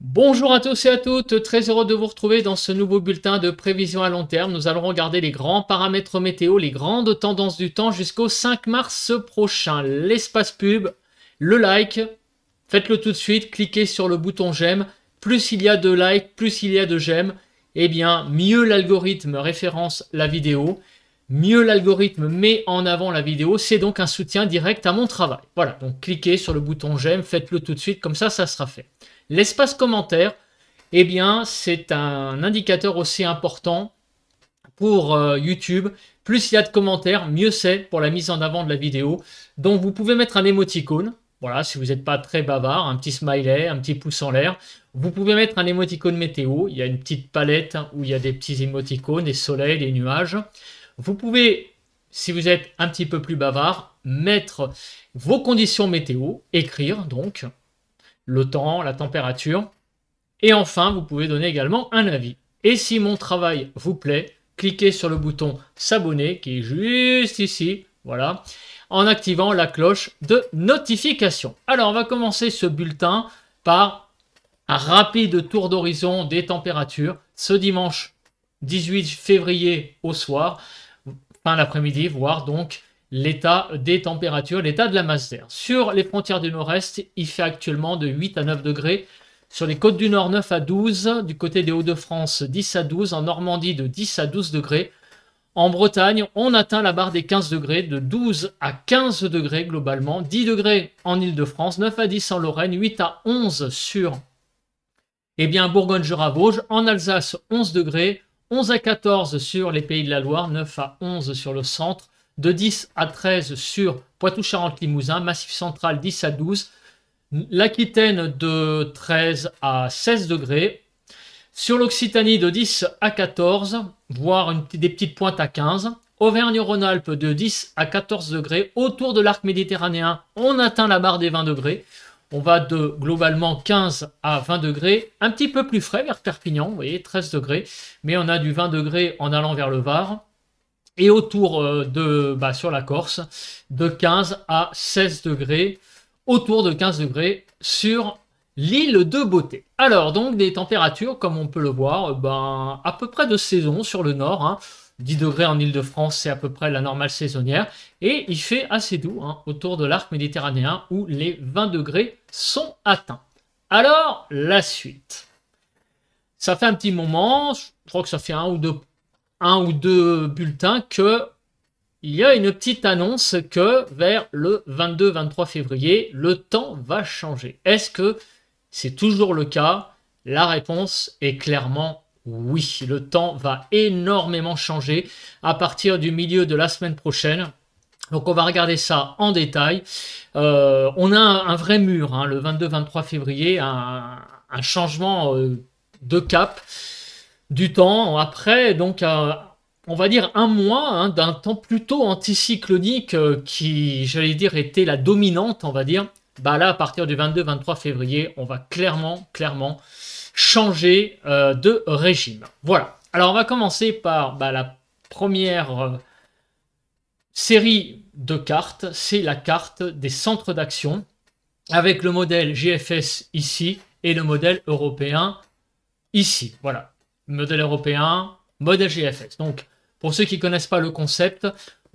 Bonjour à tous et à toutes, très heureux de vous retrouver dans ce nouveau bulletin de prévision à long terme. Nous allons regarder les grands paramètres météo, les grandes tendances du temps jusqu'au 5 mars prochain. L'espace pub, le like, faites-le tout de suite, cliquez sur le bouton j'aime. Plus il y a de likes, plus il y a de j'aime, eh bien mieux l'algorithme référence la vidéo, mieux l'algorithme met en avant la vidéo, c'est donc un soutien direct à mon travail. Voilà, donc cliquez sur le bouton j'aime, faites-le tout de suite, comme ça sera fait. L'espace commentaire, eh bien, c'est un indicateur aussi important pour YouTube. Plus il y a de commentaires, mieux c'est pour la mise en avant de la vidéo. Donc, vous pouvez mettre un émoticône. Voilà, si vous n'êtes pas très bavard, un petit smiley, un petit pouce en l'air. Vous pouvez mettre un émoticône météo. Il y a une petite palette où il y a des petits émoticônes, des soleils, des nuages. Vous pouvez, si vous êtes un petit peu plus bavard, mettre vos conditions météo, écrire donc le temps, la température. Et enfin, vous pouvez donner également un avis. Et si mon travail vous plaît, cliquez sur le bouton s'abonner qui est juste ici, voilà, en activant la cloche de notification. Alors, on va commencer ce bulletin par un rapide tour d'horizon des températures ce dimanche 18 février au soir, fin d'après-midi, voire donc l'état des températures, l'état de la masse d'air. Sur les frontières du nord-est, il fait actuellement de 8 à 9 degrés. Sur les côtes du nord, 9 à 12. Du côté des Hauts-de-France, 10 à 12. En Normandie, de 10 à 12 degrés. En Bretagne, on atteint la barre des 15 degrés, de 12 à 15 degrés globalement. 10 degrés en Île-de-France, 9 à 10 en Lorraine, 8 à 11 sur Bourgogne-Jura-Vosges. En Alsace, 11 degrés. 11 à 14 sur les Pays de la Loire, 9 à 11 sur le centre. De 10 à 13 sur Poitou-Charentes-Limousin, Massif central 10 à 12, l'Aquitaine de 13 à 16 degrés, sur l'Occitanie de 10 à 14, voire des petites pointes à 15, Auvergne-Rhône-Alpes de 10 à 14 degrés, autour de l'arc méditerranéen, on atteint la barre des 20 degrés, on va de globalement 15 à 20 degrés, un petit peu plus frais vers Perpignan, vous voyez, 13 degrés, mais on a du 20 degrés en allant vers le Var. Et autour sur la Corse, de 15 à 16 degrés, autour de 15 degrés sur l'île de Beauté. Alors, donc, des températures, comme on peut le voir, à peu près de saison sur le nord. Hein. 10 degrés en Île-de-France, c'est à peu près la normale saisonnière. Et il fait assez doux autour de l'arc méditerranéen où les 20 degrés sont atteints. Alors, la suite. Ça fait un petit moment, je crois que ça fait un ou deux bulletins que il y a une petite annonce que vers le 22-23 février, le temps va changer. Est-ce que c'est toujours le cas? La réponse est clairement oui. Le temps va énormément changer à partir du milieu de la semaine prochaine. Donc on va regarder ça en détail. On a un vrai mur, le 22-23 février, un changement de cap du temps. Après, donc, on va dire un mois d'un temps plutôt anticyclonique qui, j'allais dire, était la dominante, on va dire. Là, à partir du 22-23 février, on va clairement changer de régime. Voilà. Alors, on va commencer par la première série de cartes. C'est la carte des centres d'action avec le modèle GFS ici et le modèle européen ici. Voilà. Modèle européen, modèle GFS. Donc, pour ceux qui ne connaissent pas le concept,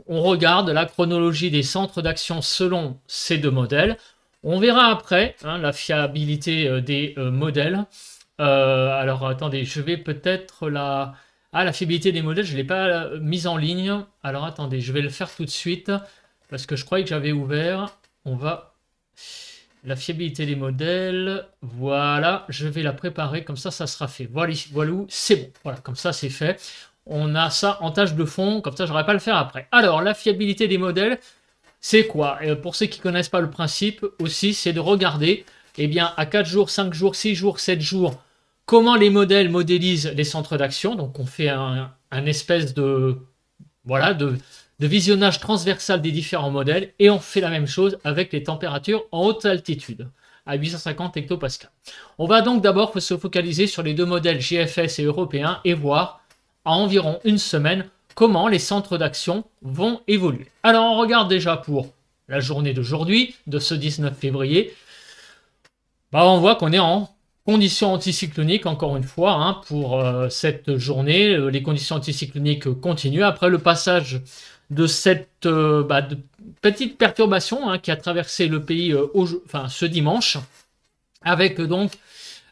on regarde la chronologie des centres d'action selon ces deux modèles. On verra après la fiabilité des modèles. Alors, attendez, je vais peut-être la fiabilité des modèles, je ne l'ai pas mise en ligne. Alors, attendez, je vais le faire tout de suite parce que je croyais que j'avais ouvert. On va... La fiabilité des modèles, voilà, je vais la préparer, comme ça sera fait. Voilà, c'est bon, voilà, comme ça c'est fait. On a ça en tâche de fond, comme ça j'aurais pas à le faire après. Alors, la fiabilité des modèles, c'est quoi? Pour ceux qui connaissent pas le principe aussi, c'est de regarder, à 4 jours, 5 jours, 6 jours, 7 jours, comment les modèles modélisent les centres d'action. Donc, on fait un espèce de visionnage transversal des différents modèles et on fait la même chose avec les températures en haute altitude à 850 hectopascales. On va donc d'abord se focaliser sur les deux modèles GFS et européens et voir à environ une semaine comment les centres d'action vont évoluer. Alors on regarde déjà pour la journée d'aujourd'hui, de ce 19 février, on voit qu'on est en Conditions anticycloniques, encore une fois, hein, pour cette journée. Les conditions anticycloniques continuent. Après le passage de cette de petite perturbation hein, qui a traversé le pays ce dimanche, avec donc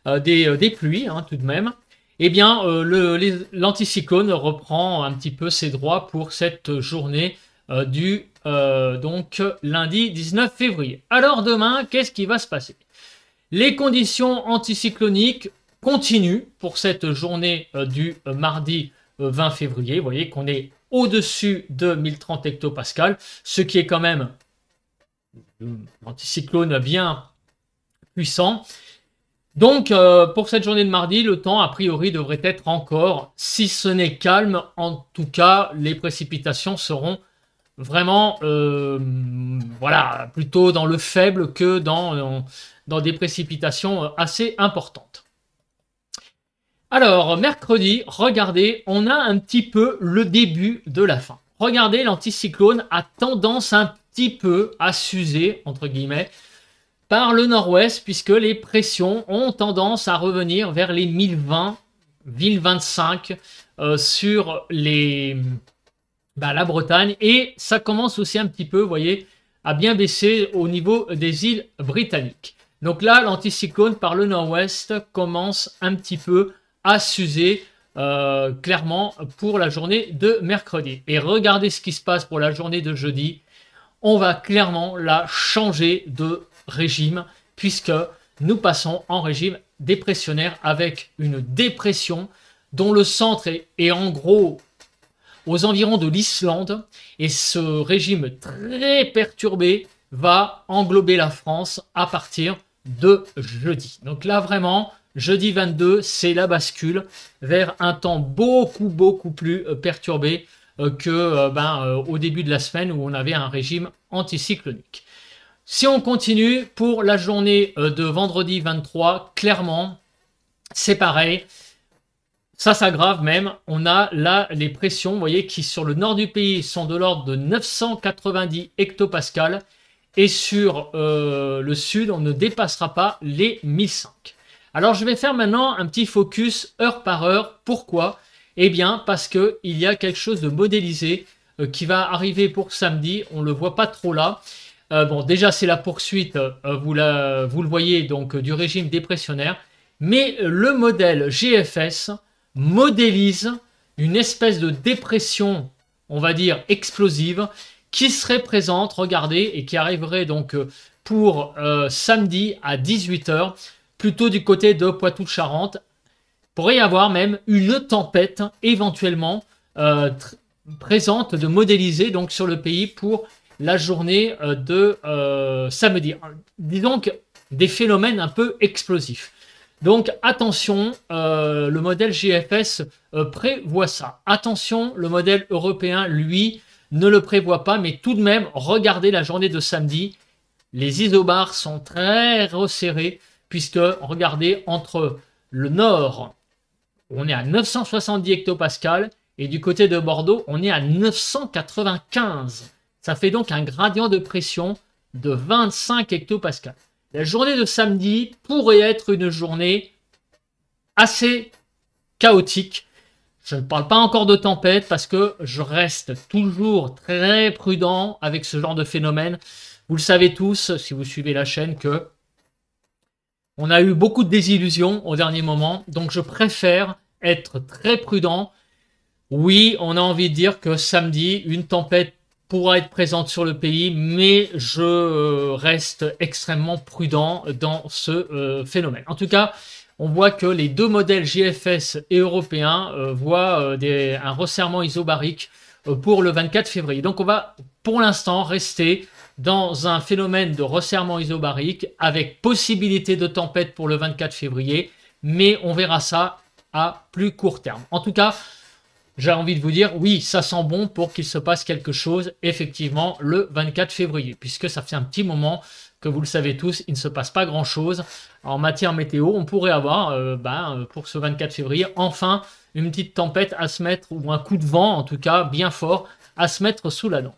des pluies hein, tout de même, eh bien l'anticyclone reprend un petit peu ses droits pour cette journée du donc lundi 19 février. Alors demain, qu'est-ce qui va se passer? Les conditions anticycloniques continuent pour cette journée du mardi 20 février. Vous voyez qu'on est au-dessus de 1030 hectopascales, ce qui est quand même l'anticyclone bien puissant. Donc, pour cette journée de mardi, le temps, a priori, devrait être encore, si ce n'est calme, en tout cas, les précipitations seront vraiment, voilà, plutôt dans le faible que dans des précipitations assez importantes. Alors, mercredi, regardez, on a un petit peu le début de la fin. Regardez, l'anticyclone a tendance un petit peu à s'user, entre guillemets, par le nord-ouest, puisque les pressions ont tendance à revenir vers les 1020, 1025 sur la Bretagne, et ça commence aussi un petit peu, vous voyez, à bien baisser au niveau des îles britanniques. Donc là, l'anticyclone par le nord-ouest commence un petit peu à s'user clairement pour la journée de mercredi. Et regardez ce qui se passe pour la journée de jeudi. On va clairement la changer de régime puisque nous passons en régime dépressionnaire avec une dépression dont le centre est en gros aux environs de l'Islande, et ce régime très perturbé va englober la France à partir de jeudi. Donc là vraiment, jeudi 22, c'est la bascule vers un temps beaucoup plus perturbé au début de la semaine où on avait un régime anticyclonique. Si on continue pour la journée de vendredi 23, clairement, c'est pareil. Ça s'aggrave même. On a là les pressions, vous voyez, qui sur le nord du pays sont de l'ordre de 990 hectopascales. Et sur le sud, on ne dépassera pas les 1005. Alors, je vais faire maintenant un petit focus heure par heure. Pourquoi? Eh bien, parce qu'il y a quelque chose de modélisé qui va arriver pour samedi. On ne le voit pas trop là. Bon, déjà, c'est la poursuite, vous le voyez, donc du régime dépressionnaire. Mais le modèle GFS modélise une espèce de dépression, on va dire, explosive, qui serait présente, regardez, et qui arriverait donc pour samedi à 18 h, plutôt du côté de Poitou-Charentes. Pourrait y avoir même une tempête éventuellement présente, de modéliser donc sur le pays pour la journée de samedi. Disons que des phénomènes un peu explosifs. Donc attention, le modèle GFS prévoit ça. Attention, le modèle européen, lui, ne le prévoit pas, mais tout de même, regardez la journée de samedi. Les isobars sont très resserrés, puisque, regardez, entre le nord, on est à 970 hectopascales, et du côté de Bordeaux, on est à 995. Ça fait donc un gradient de pression de 25 hectopascales. La journée de samedi pourrait être une journée assez chaotique. Je ne parle pas encore de tempête parce que je reste toujours très prudent avec ce genre de phénomène. Vous le savez tous, si vous suivez la chaîne, que on a eu beaucoup de désillusions au dernier moment. Donc je préfère être très prudent. Oui, on a envie de dire que samedi, une tempête pourra être présente sur le pays, mais je reste extrêmement prudent dans ce phénomène. En tout cas, on voit que les deux modèles GFS et européens voient un resserrement isobarique pour le 24 février. Donc on va pour l'instant rester dans un phénomène de resserrement isobarique avec possibilité de tempête pour le 24 février, mais on verra ça à plus court terme. En tout cas, j'ai envie de vous dire, oui, ça sent bon pour qu'il se passe quelque chose, effectivement, le 24 février, puisque ça fait un petit moment que vous le savez tous, il ne se passe pas grand-chose. En matière météo, on pourrait avoir, pour ce 24 février, enfin, une petite tempête à se mettre, ou un coup de vent, en tout cas, bien fort, à se mettre sous la dent.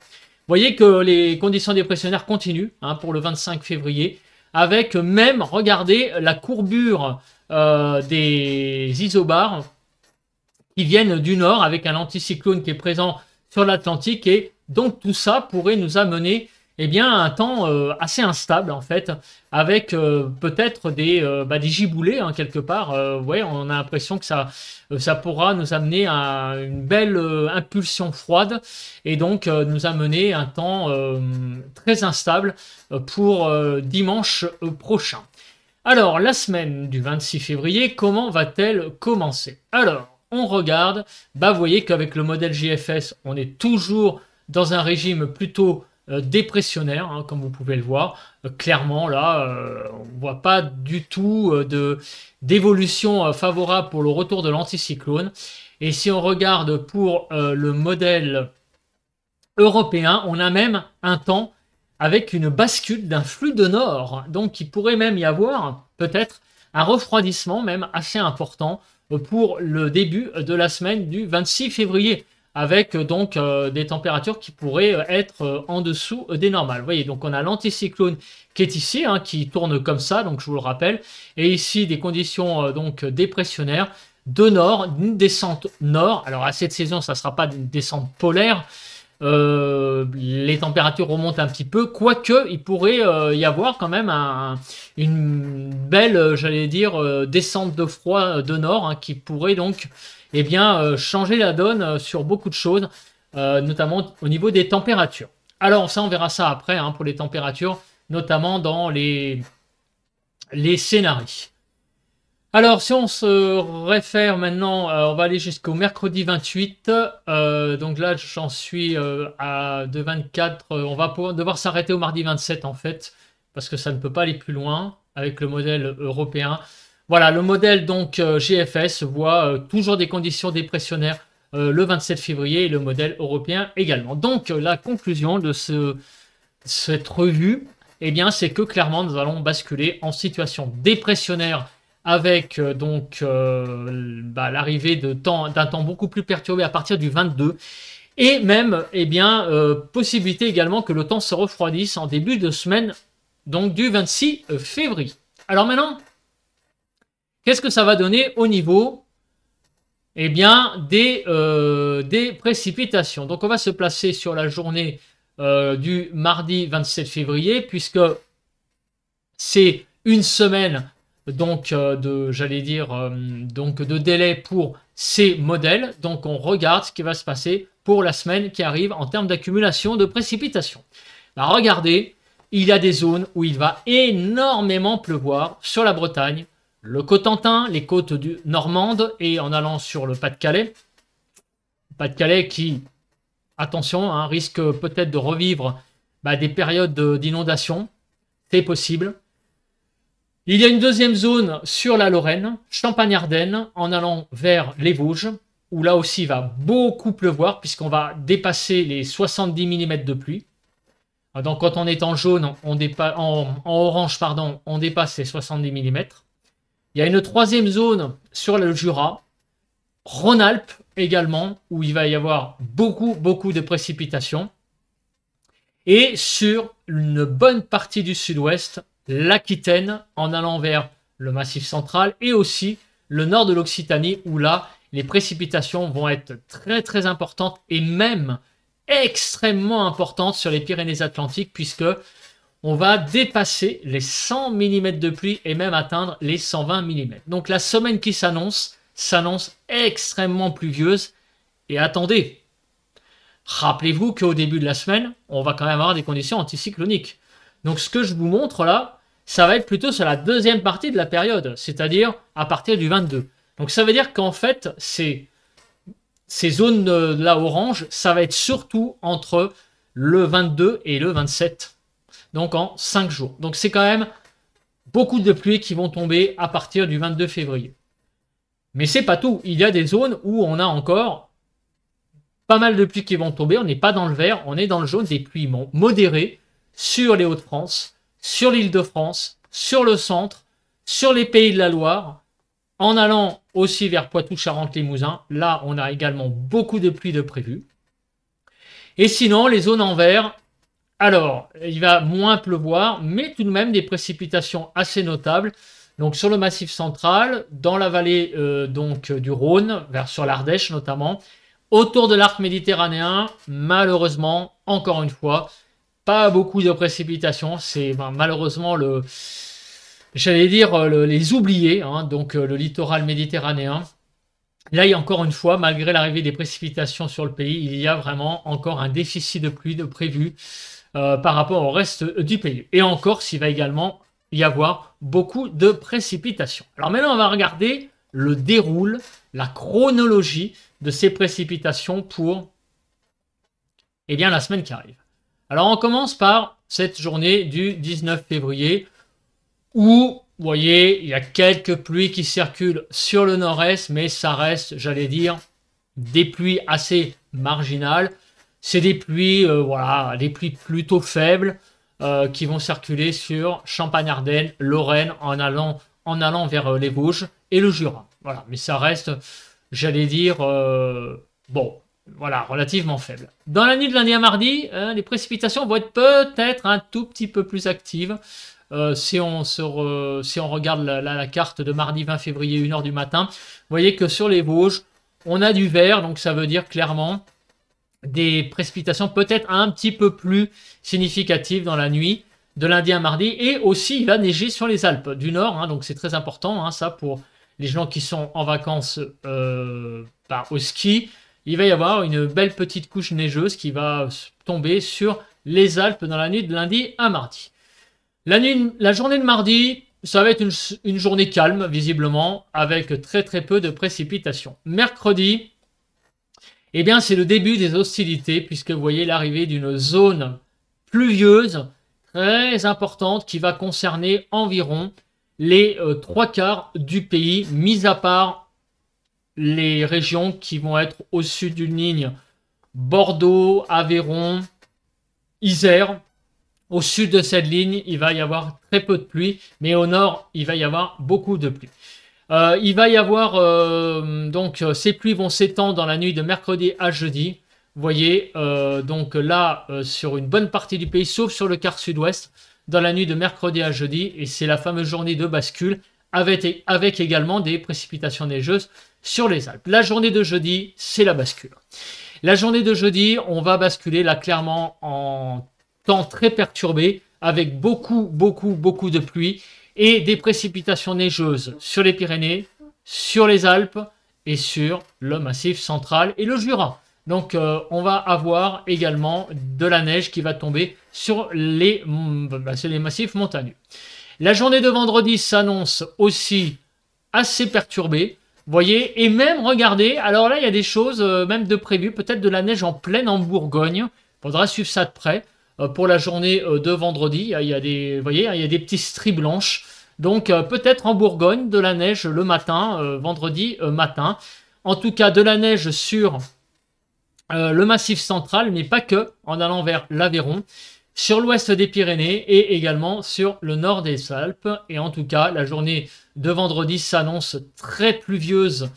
Vous voyez que les conditions dépressionnaires continuent pour le 25 février, avec même, regardez, la courbure des isobars qui viennent du nord avec un anticyclone qui est présent sur l'Atlantique et donc tout ça pourrait nous amener eh bien, un temps assez instable en fait, avec peut-être des giboulées hein, quelque part. Ouais, on a l'impression que ça pourra nous amener à une belle impulsion froide et donc nous amener un temps très instable pour dimanche prochain. Alors, la semaine du 26 février, comment va-t-elle commencer? Alors, on regarde, bah, vous voyez qu'avec le modèle JFS, on est toujours dans un régime plutôt dépressionnaire, hein, comme vous pouvez le voir. Clairement, là, on ne voit pas du tout d'évolution favorable pour le retour de l'anticyclone. Et si on regarde pour le modèle européen, on a même un temps avec une bascule d'un flux de nord. Donc, il pourrait même y avoir peut-être un refroidissement même assez important pour le début de la semaine du 26 février, avec donc des températures qui pourraient être en dessous des normales. Vous voyez, donc on a l'anticyclone qui est ici, hein, qui tourne comme ça, donc je vous le rappelle, et ici des conditions donc dépressionnaires de nord, une descente nord. Alors à cette saison, ça ne sera pas une descente polaire, les températures remontent un petit peu, quoique il pourrait y avoir quand même une belle, j'allais dire, descente de froid de nord hein, qui pourrait donc eh bien, changer la donne sur beaucoup de choses, notamment au niveau des températures. Alors ça, on verra ça après hein, pour les températures, notamment dans les scénarios. Alors, si on se réfère maintenant, on va aller jusqu'au mercredi 28. Donc là, j'en suis de 24. On va devoir s'arrêter au mardi 27 en fait, parce que ça ne peut pas aller plus loin avec le modèle européen. Voilà, le modèle donc GFS voit toujours des conditions dépressionnaires le 27 février et le modèle européen également. Donc, la conclusion de cette revue, eh bien, c'est que clairement, nous allons basculer en situation dépressionnaire avec l'arrivée d'un temps beaucoup plus perturbé à partir du 22 et même eh bien, possibilité également que le temps se refroidisse en début de semaine donc du 26 février. Alors maintenant, qu'est-ce que ça va donner au niveau eh bien, des précipitations? Donc on va se placer sur la journée du mardi 27 février puisque c'est une semaine donc de délai pour ces modèles. Donc on regarde ce qui va se passer pour la semaine qui arrive en termes d'accumulation de précipitations. Bah, regardez, il y a des zones où il va énormément pleuvoir sur la Bretagne, le Cotentin, les côtes du Normande et en allant sur le Pas-de-Calais. Pas-de-Calais qui, attention, hein, risque peut-être de revivre des périodes d'inondation. C'est possible. Il y a une deuxième zone sur la Lorraine, Champagne-Ardenne, en allant vers les Vosges, où là aussi il va beaucoup pleuvoir, puisqu'on va dépasser les 70 mm de pluie. Donc quand on est en jaune, en orange, pardon, on dépasse les 70 mm. Il y a une troisième zone sur le Jura, Rhône-Alpes également, où il va y avoir beaucoup de précipitations. Et sur une bonne partie du sud-ouest, l'Aquitaine en allant vers le Massif central et aussi le nord de l'Occitanie où là, les précipitations vont être très importantes et même extrêmement importantes sur les Pyrénées-Atlantiques puisque on va dépasser les 100 mm de pluie et même atteindre les 120 mm. Donc la semaine qui s'annonce extrêmement pluvieuse et attendez, rappelez-vous qu'au début de la semaine, on va quand même avoir des conditions anticycloniques. Donc ce que je vous montre là, ça va être plutôt sur la deuxième partie de la période, c'est-à-dire à partir du 22. Donc ça veut dire qu'en fait, ces zones-là orange, ça va être surtout entre le 22 et le 27. Donc en 5 jours. Donc c'est quand même beaucoup de pluies qui vont tomber à partir du 22 février. Mais c'est pas tout. Il y a des zones où on a encore pas mal de pluies qui vont tomber. On n'est pas dans le vert, on est dans le jaune, des pluies modérées sur les Hauts-de-France, sur l'Île-de-France, sur le centre, sur les Pays de la Loire, en allant aussi vers Poitou, Charentes, Limousin. Là, on a également beaucoup de pluie de prévues. Et sinon, les zones en vert, alors, il va moins pleuvoir, mais tout de même des précipitations assez notables Donc sur le Massif central, dans la vallée donc du Rhône, sur l'Ardèche notamment, autour de l'arc méditerranéen, malheureusement, encore une fois, pas beaucoup de précipitations. C'est malheureusement j'allais dire les oubliés, hein, donc le littoral méditerranéen. Là, il y a encore une fois, malgré l'arrivée des précipitations sur le pays, il y a vraiment encore un déficit de pluie de prévu par rapport au reste du pays. Et en Corse, il va également y avoir beaucoup de précipitations. Alors maintenant, on va regarder le déroule, la chronologie de ces précipitations pour la semaine qui arrive. Alors on commence par cette journée du 19 février où, vous voyez, il y a quelques pluies qui circulent sur le nord-est, mais ça reste, j'allais dire, des pluies assez marginales. C'est des pluies, des pluies plutôt faibles qui vont circuler sur Champagne-Ardenne, Lorraine, en allant vers les Vosges et le Jura. Voilà, mais ça reste, j'allais dire, relativement faible. Dans la nuit de lundi à mardi, les précipitations vont être peut-être un tout petit peu plus actives. Si on regarde la carte de mardi 20 février, 1h du matin, vous voyez que sur les Vosges, on a du vert, donc ça veut dire clairement des précipitations peut-être un petit peu plus significatives dans la nuit de lundi à mardi. Et aussi, il va neiger sur les Alpes du Nord, hein, donc c'est très important, hein, ça pour les gens qui sont en vacances au ski. Il va y avoir une belle petite couche neigeuse qui va tomber sur les Alpes dans la nuit de lundi à mardi. La journée de mardi, ça va être une journée calme, visiblement, avec très très peu de précipitations. Mercredi, c'est le début des hostilités, puisque vous voyez l'arrivée d'une zone pluvieuse très importante qui va concerner environ les 3/4 du pays, mis à part les régions qui vont être au sud d'une ligne Bordeaux, Aveyron, Isère. Au sud de cette ligne, il va y avoir très peu de pluie, mais au nord, il va y avoir beaucoup de pluie. Il va y avoir, ces pluies vont s'étendre dans la nuit de mercredi à jeudi. Vous voyez, sur une bonne partie du pays, sauf sur le quart sud-ouest, dans la nuit de mercredi à jeudi, et c'est la fameuse journée de bascule, avec également des précipitations neigeuses sur les Alpes. La journée de jeudi, c'est la bascule. La journée de jeudi, on va basculer là clairement en temps très perturbé, avec beaucoup de pluie et des précipitations neigeuses sur les Pyrénées, sur les Alpes et sur le Massif central et le Jura. Donc on va avoir également de la neige qui va tomber sur les massifs montagneux. La journée de vendredi s'annonce aussi assez perturbée. Vous voyez, et même, regardez, alors là, il y a des choses même de prévues, peut-être de la neige en pleine en Bourgogne. Il faudra suivre ça de près. Pour la journée de vendredi, il y a des petits stries blanches. Donc, peut-être en Bourgogne, de la neige le matin, vendredi matin. En tout cas, de la neige sur le Massif central, mais pas que, en allant vers l'Aveyron, sur l'ouest des Pyrénées et également sur le nord des Alpes. Et en tout cas, la journée de vendredi s'annonce très pluvieuse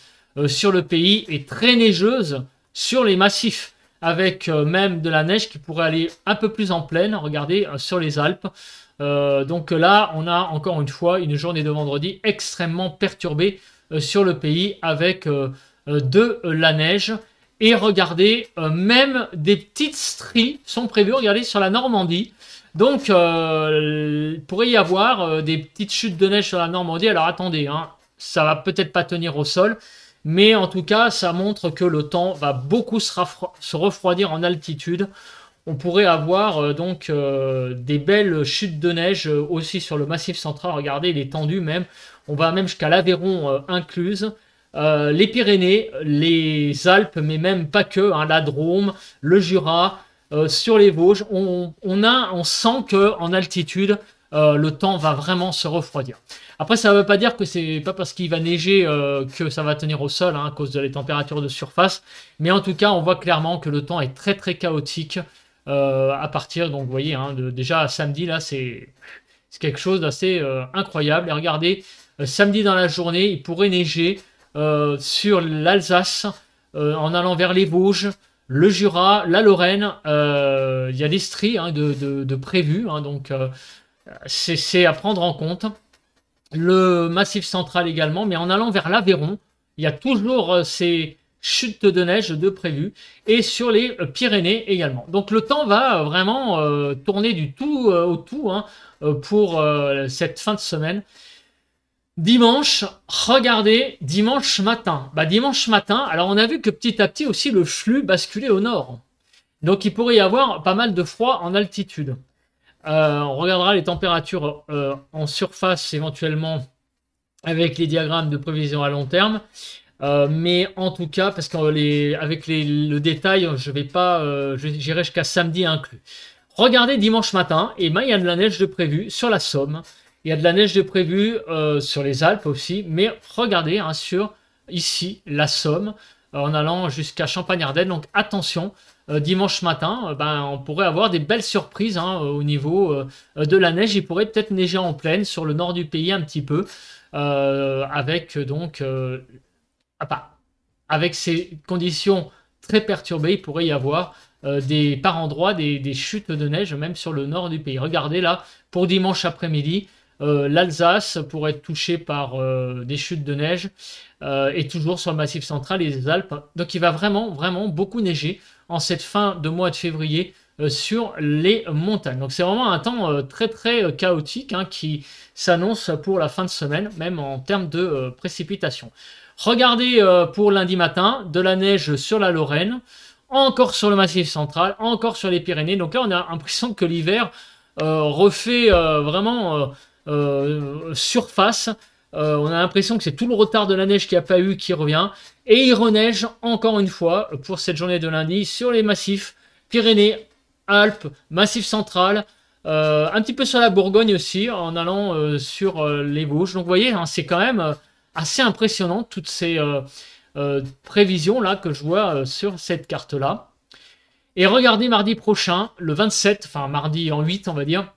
sur le pays et très neigeuse sur les massifs, avec même de la neige qui pourrait aller un peu plus en plaine, regardez, sur les Alpes. Donc là, on a encore une fois une journée de vendredi extrêmement perturbée sur le pays, avec de la neige. Et regardez, même des petites stries sont prévues, regardez, sur la Normandie. Donc, il pourrait y avoir des petites chutes de neige sur la Normandie. Alors attendez, hein, ça va peut-être pas tenir au sol, mais en tout cas, ça montre que le temps va beaucoup se refroidir en altitude. On pourrait avoir des belles chutes de neige aussi sur le Massif central. Regardez, il est tendu même. On va même jusqu'à l'Aveyron incluse. Les Pyrénées, les Alpes, mais même pas que, hein, la Drôme, le Jura, sur les Vosges, on sent qu'en altitude, le temps va vraiment se refroidir. Après, ça ne veut pas dire que c'est pas parce qu'il va neiger que ça va tenir au sol, hein, à cause de les températures de surface, mais en tout cas, on voit clairement que le temps est très très chaotique à partir, donc vous voyez, hein, déjà samedi, là, c'est quelque chose d'assez incroyable. Et regardez, samedi dans la journée, il pourrait neiger sur l'Alsace, en allant vers les Vosges, le Jura, la Lorraine. Il y a des stries, hein, de prévues, hein, donc c'est à prendre en compte. le Massif central également, mais en allant vers l'Aveyron, il y a toujours ces chutes de neige de prévues, et sur les Pyrénées également. Donc le temps va vraiment tourner du tout au tout hein, pour cette fin de semaine. Dimanche, regardez, dimanche matin. Bah, dimanche matin, alors on a vu que petit à petit aussi le flux basculait au nord. Donc il pourrait y avoir pas mal de froid en altitude. On regardera les températures en surface éventuellement avec les diagrammes de prévision à long terme. Mais en tout cas, parce qu'avec le détail, je vais pas, j'irai jusqu'à samedi inclus. Regardez dimanche matin, et ben il y a de la neige de prévu sur la Somme. Il y a de la neige de prévu sur les Alpes aussi. Mais regardez hein, sur ici la Somme, en allant jusqu'à Champagne-Ardenne. Donc attention, dimanche matin, ben, on pourrait avoir des belles surprises hein, au niveau de la neige. Il pourrait peut-être neiger en plaine sur le nord du pays un petit peu, avec donc avec ces conditions très perturbées, il pourrait y avoir par endroits des chutes de neige, même sur le nord du pays. Regardez là, pour dimanche après-midi, l'Alsace pourrait être touchée par des chutes de neige, et toujours sur le Massif central et les Alpes. Donc il va vraiment, vraiment beaucoup neiger en cette fin de mois de février sur les montagnes. Donc c'est vraiment un temps très, très chaotique hein, qui s'annonce pour la fin de semaine, même en termes de précipitations. Regardez pour lundi matin, de la neige sur la Lorraine, encore sur le Massif central, encore sur les Pyrénées. Donc là, on a l'impression que l'hiver refait vraiment surface. On a l'impression que c'est tout le retard de la neige qu'il n'y a pas eu qui revient. Et il reneige encore une fois pour cette journée de lundi sur les massifs Pyrénées, Alpes, Massif central, un petit peu sur la Bourgogne aussi, en allant sur les Vosges. Donc vous voyez, hein, c'est quand même assez impressionnant toutes ces prévisions là que je vois sur cette carte là. Et regardez mardi prochain, le 27, enfin mardi en 8 on va dire,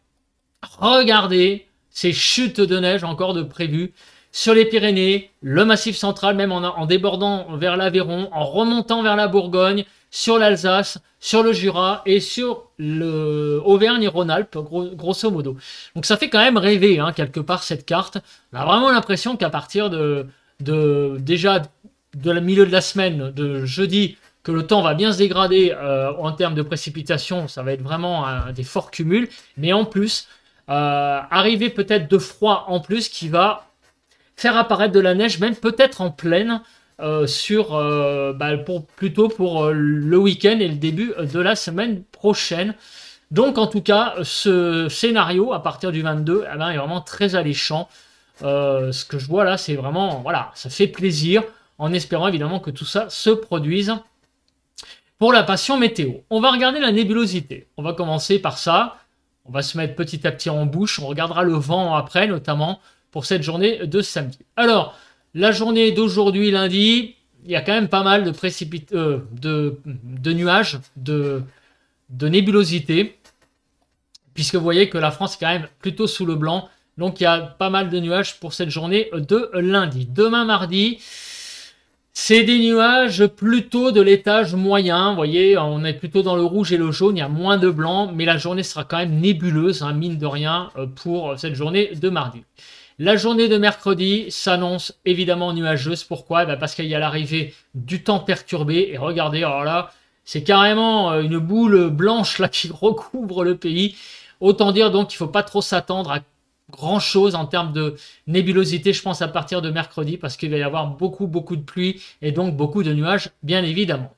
regardez ces chutes de neige encore de prévues sur les Pyrénées, le Massif central, même en débordant vers l'Aveyron, en remontant vers la Bourgogne, sur l'Alsace, sur le Jura et sur le Auvergne-Rhône-Alpes, grosso modo. Donc ça fait quand même rêver, hein, quelque part, cette carte. On a vraiment l'impression qu'à partir déjà de la milieu de la semaine, de jeudi, que le temps va bien se dégrader en termes de précipitations. Ça va être vraiment des forts cumuls. Mais en plus, arriver peut-être de froid en plus qui va faire apparaître de la neige, même peut-être en plaine, plutôt pour le week-end et le début de la semaine prochaine. Donc en tout cas, ce scénario à partir du 22 est vraiment très alléchant. Ce que je vois là, c'est vraiment, voilà, ça fait plaisir, en espérant évidemment que tout ça se produise pour la passion météo. On va regarder la nébulosité. On va commencer par ça. On va se mettre petit à petit en bouche. On regardera le vent après, notamment pour cette journée de samedi. Alors, la journée d'aujourd'hui, lundi, il y a quand même pas mal de nuages, de nébulosité, puisque vous voyez que la France est quand même plutôt sous le blanc. Donc, il y a pas mal de nuages pour cette journée de lundi. Demain, mardi, c'est des nuages plutôt de l'étage moyen. Vous voyez, on est plutôt dans le rouge et le jaune. Il y a moins de blanc, mais la journée sera quand même nébuleuse, hein, mine de rien, pour cette journée de mardi. La journée de mercredi s'annonce évidemment nuageuse. Pourquoi? Parce qu'il y a l'arrivée du temps perturbé. Et regardez, alors là, c'est carrément une boule blanche là qui recouvre le pays. Autant dire donc qu'il ne faut pas trop s'attendre à grand chose en termes de nébulosité, je pense, à partir de mercredi, parce qu'il va y avoir beaucoup de pluie et donc beaucoup de nuages, bien évidemment.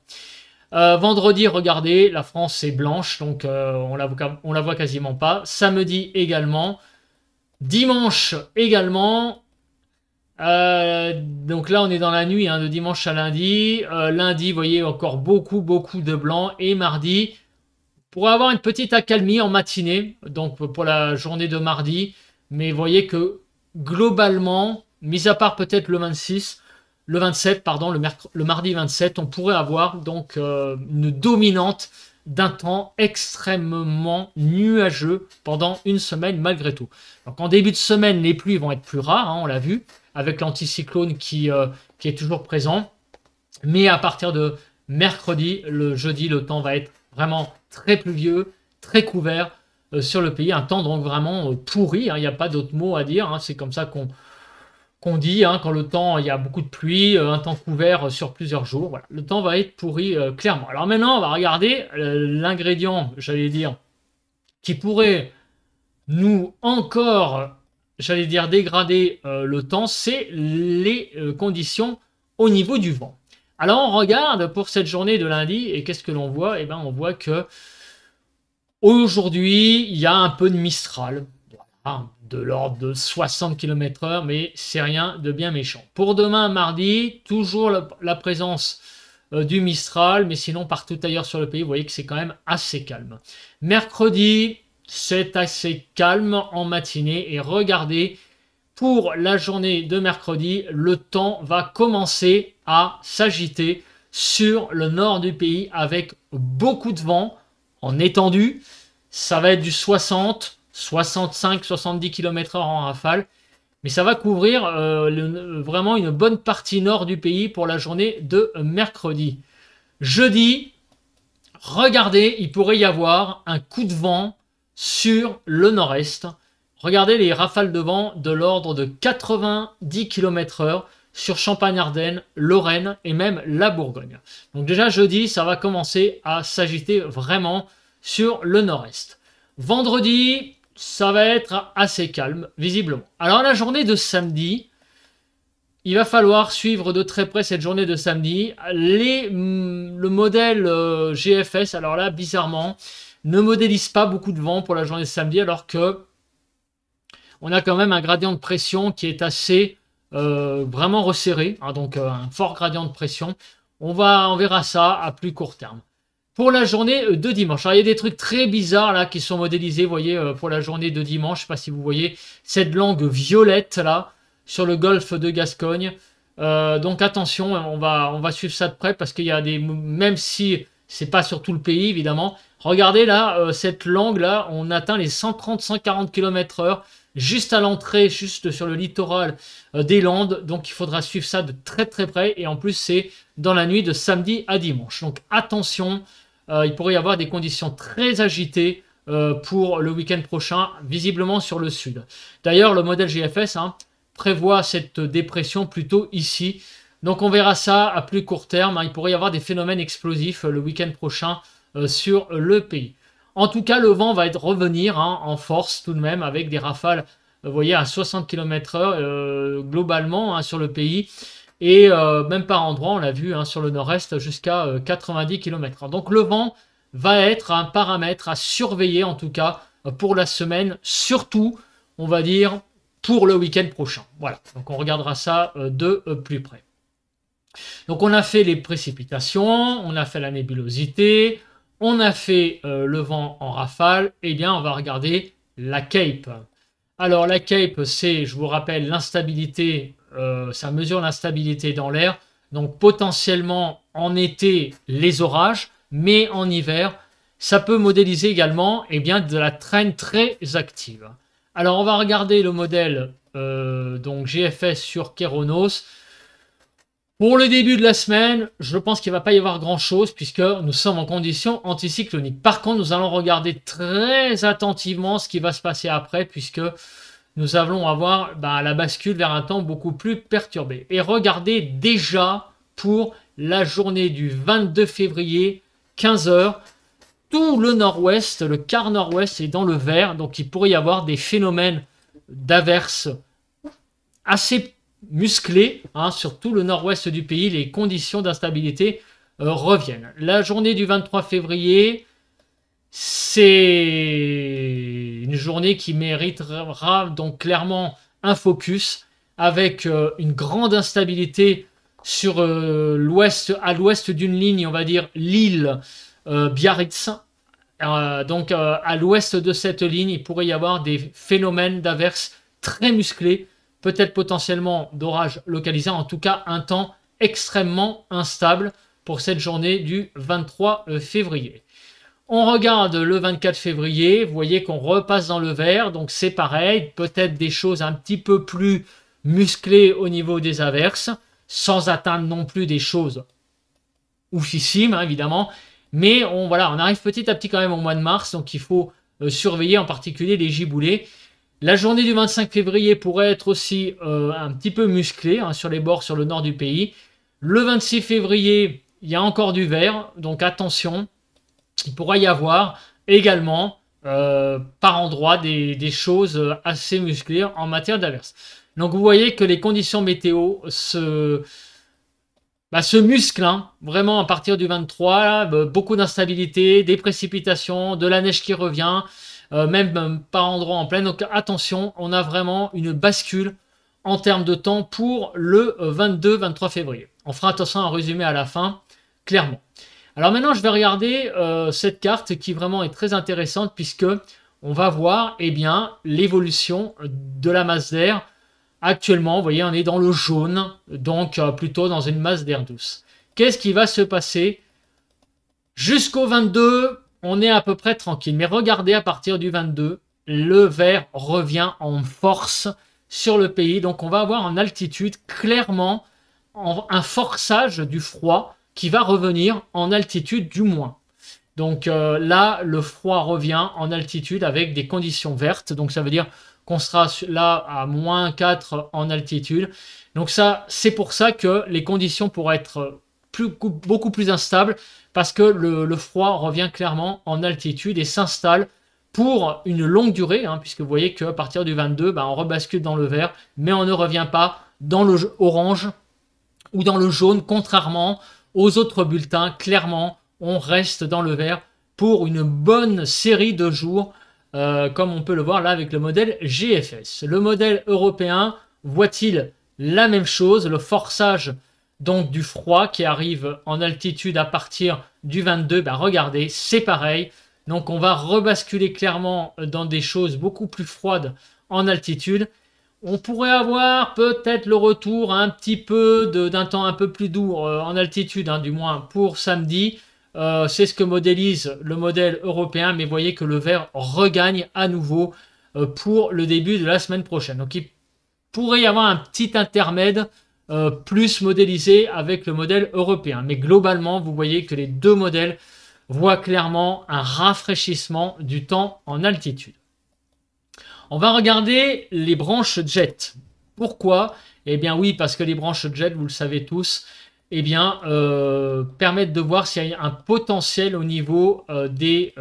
Vendredi, regardez, la France est blanche, donc on la voit quasiment pas. Samedi également. Dimanche également. Donc là, on est dans la nuit hein, de dimanche à lundi. Lundi, vous voyez, encore beaucoup de blanc. Et mardi, pour avoir une petite accalmie en matinée, donc pour la journée de mardi. Mais vous voyez que globalement, mis à part peut-être le 27, pardon, le mardi 27, on pourrait avoir donc une dominante d'un temps extrêmement nuageux pendant une semaine malgré tout. Donc en début de semaine, les pluies vont être plus rares, hein, on l'a vu, avec l'anticyclone qui est toujours présent. Mais à partir de mercredi, le jeudi, le temps va être vraiment très pluvieux, très couvert, sur le pays. Un temps donc vraiment pourri, hein, il n'y a pas d'autre mot à dire, hein, c'est comme ça qu'on dit, hein, quand le temps, il y a beaucoup de pluie, un temps couvert sur plusieurs jours. Voilà, le temps va être pourri clairement. Alors maintenant, on va regarder l'ingrédient, j'allais dire, qui pourrait nous encore, j'allais dire, dégrader le temps, c'est les conditions au niveau du vent. Alors on regarde pour cette journée de lundi, et qu'est-ce que l'on voit? Eh bien, on voit que aujourd'hui, il y a un peu de Mistral. Voilà, de l'ordre de 60 km/h, mais c'est rien de bien méchant. Pour demain, mardi, toujours la présence du Mistral, mais sinon partout ailleurs sur le pays, vous voyez que c'est quand même assez calme. Mercredi, c'est assez calme en matinée, et regardez, pour la journée de mercredi, le temps va commencer à s'agiter sur le nord du pays avec beaucoup de vent en étendue. Ça va être du 60, 65, 70 km/h en rafale. Mais ça va couvrir vraiment une bonne partie nord du pays pour la journée de mercredi. Jeudi, regardez, il pourrait y avoir un coup de vent sur le nord-est. Regardez les rafales de vent de l'ordre de 90 km/h sur Champagne-Ardenne, Lorraine et même la Bourgogne. Donc déjà jeudi, ça va commencer à s'agiter vraiment sur le nord-est. Vendredi, ça va être assez calme, visiblement. Alors la journée de samedi, il va falloir suivre de très près cette journée de samedi. Le modèle GFS, alors là, bizarrement, ne modélise pas beaucoup de vent pour la journée de samedi, alors que on a quand même un gradient de pression qui est assez vraiment resserré, hein, donc un fort gradient de pression. On verra ça à plus court terme. Pour la journée de dimanche, alors il y a des trucs très bizarres là qui sont modélisés, vous voyez, pour la journée de dimanche. Je ne sais pas si vous voyez cette langue violette là sur le golfe de Gascogne. Donc attention, on va suivre ça de près parce qu'il y a des, même si c'est pas sur tout le pays évidemment. Regardez là, cette langue là, on atteint les 130-140 km/h juste à l'entrée, juste sur le littoral des Landes. Donc il faudra suivre ça de très très près. Et en plus, c'est dans la nuit de samedi à dimanche. Donc attention, il pourrait y avoir des conditions très agitées pour le week-end prochain, visiblement sur le sud. D'ailleurs, le modèle GFS prévoit cette dépression plutôt ici. Donc on verra ça à plus court terme. Il pourrait y avoir des phénomènes explosifs le week-end prochain sur le pays. En tout cas, le vent va revenir en force tout de même avec des rafales, vous voyez, à 60 km/h globalement sur le pays. Et même par endroits, on l'a vu sur le nord-est, jusqu'à 90 km/h. Donc le vent va être un paramètre à surveiller en tout cas pour la semaine, surtout, on va dire, pour le week-end prochain. Voilà, donc on regardera ça de plus près. Donc on a fait les précipitations, on a fait la nébulosité, on a fait le vent en rafale, et bien on va regarder la Cape. Alors la Cape, c'est, je vous rappelle, l'instabilité, ça mesure l'instabilité dans l'air, donc potentiellement en été les orages, mais en hiver, ça peut modéliser également bien, de la traîne très active. Alors on va regarder le modèle donc GFS sur Kéronos. Pour le début de la semaine, je pense qu'il ne va pas y avoir grand-chose puisque nous sommes en condition anticyclonique. Par contre, nous allons regarder très attentivement ce qui va se passer après puisque nous allons avoir la bascule vers un temps beaucoup plus perturbé. Et regardez déjà pour la journée du 22 février, 15 h, tout le nord-ouest, le quart nord-ouest est dans le vert. Donc il pourrait y avoir des phénomènes d'averses assez musclé sur tout le nord-ouest du pays. Les conditions d'instabilité reviennent. La journée du 23 février, c'est une journée qui méritera donc clairement un focus avec une grande instabilité sur l'ouest, à l'ouest d'une ligne, on va dire l'île Biarritz. Donc à l'ouest de cette ligne, il pourrait y avoir des phénomènes d'averses très musclés, peut-être potentiellement d'orages localisés, en tout cas un temps extrêmement instable pour cette journée du 23 février. On regarde le 24 février, vous voyez qu'on repasse dans le vert, donc c'est pareil, peut-être des choses un petit peu plus musclées au niveau des averses, sans atteindre non plus des choses oufissimes, évidemment, mais on arrive petit à petit quand même au mois de mars, donc il faut surveiller, en particulier les giboulées. La journée du 25 février pourrait être aussi un petit peu musclée hein, sur les bords, sur le nord du pays. Le 26 février, il y a encore du vert, donc attention. Il pourra y avoir également par endroits des choses assez musclées en matière d'averse. Donc vous voyez que les conditions météo se musclent hein, vraiment à partir du 23. Beaucoup d'instabilité, des précipitations, de la neige qui revient, même par endroits en pleine. Donc attention, on a vraiment une bascule en termes de temps pour le 22-23 février. On fera attention à résumer à la fin, clairement. Alors maintenant, je vais regarder cette carte qui vraiment est très intéressante puisque on va voir eh bien, l'évolution de la masse d'air. Actuellement, vous voyez, on est dans le jaune, donc plutôt dans une masse d'air douce. Qu'est-ce qui va se passer? Jusqu'au 22, on est à peu près tranquille. Mais regardez, à partir du 22, le vert revient en force sur le pays. Donc on va avoir en altitude clairement un forçage du froid qui va revenir en altitude du moins. Donc là, le froid revient en altitude avec des conditions vertes. Donc ça veut dire qu'on sera là à moins 4 en altitude. Donc ça, c'est pour ça que les conditions pourraient être beaucoup plus instables parce que le froid revient clairement en altitude et s'installe pour une longue durée, hein, puisque vous voyez qu'à partir du 22, on rebascule dans le vert, mais on ne revient pas dans le orange ou dans le jaune, contrairement aux autres bulletins. Clairement, on reste dans le vert pour une bonne série de jours, comme on peut le voir là avec le modèle GFS. Le modèle européen voit-il la même chose? Le forçage donc du froid qui arrive en altitude à partir du 22, regardez, c'est pareil. Donc on va rebasculer clairement dans des choses beaucoup plus froides en altitude. On pourrait avoir peut-être le retour un petit peu d'un temps un peu plus doux en altitude, hein, du moins pour samedi. C'est ce que modélise le modèle européen, mais vous voyez que le vert regagne à nouveau pour le début de la semaine prochaine. Donc il pourrait y avoir un petit intermède plus modélisé avec le modèle européen. Mais globalement, vous voyez que les deux modèles voient clairement un rafraîchissement du temps en altitude. On va regarder les branches jet. Pourquoi? Eh bien oui, parce que les branches jet, vous le savez tous, eh bien, permettent de voir s'il y a un potentiel au niveau des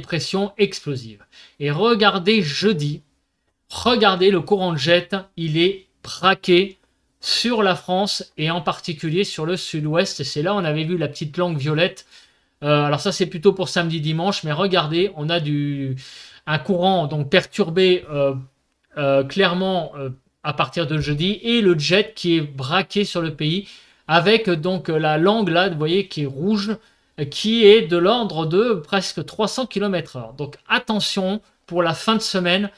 pressions explosives. Et regardez jeudi, regardez le courant de jet, il est braqué sur la France et en particulier sur le sud-ouest. C'est là on avait vu la petite langue violette. Alors ça c'est plutôt pour samedi-dimanche, mais regardez, on a un courant donc perturbé clairement à partir de jeudi et le jet qui est braqué sur le pays avec donc la langue là, vous voyez, qui est rouge, qui est de l'ordre de presque 300 km/h. Donc attention pour la fin de semaine,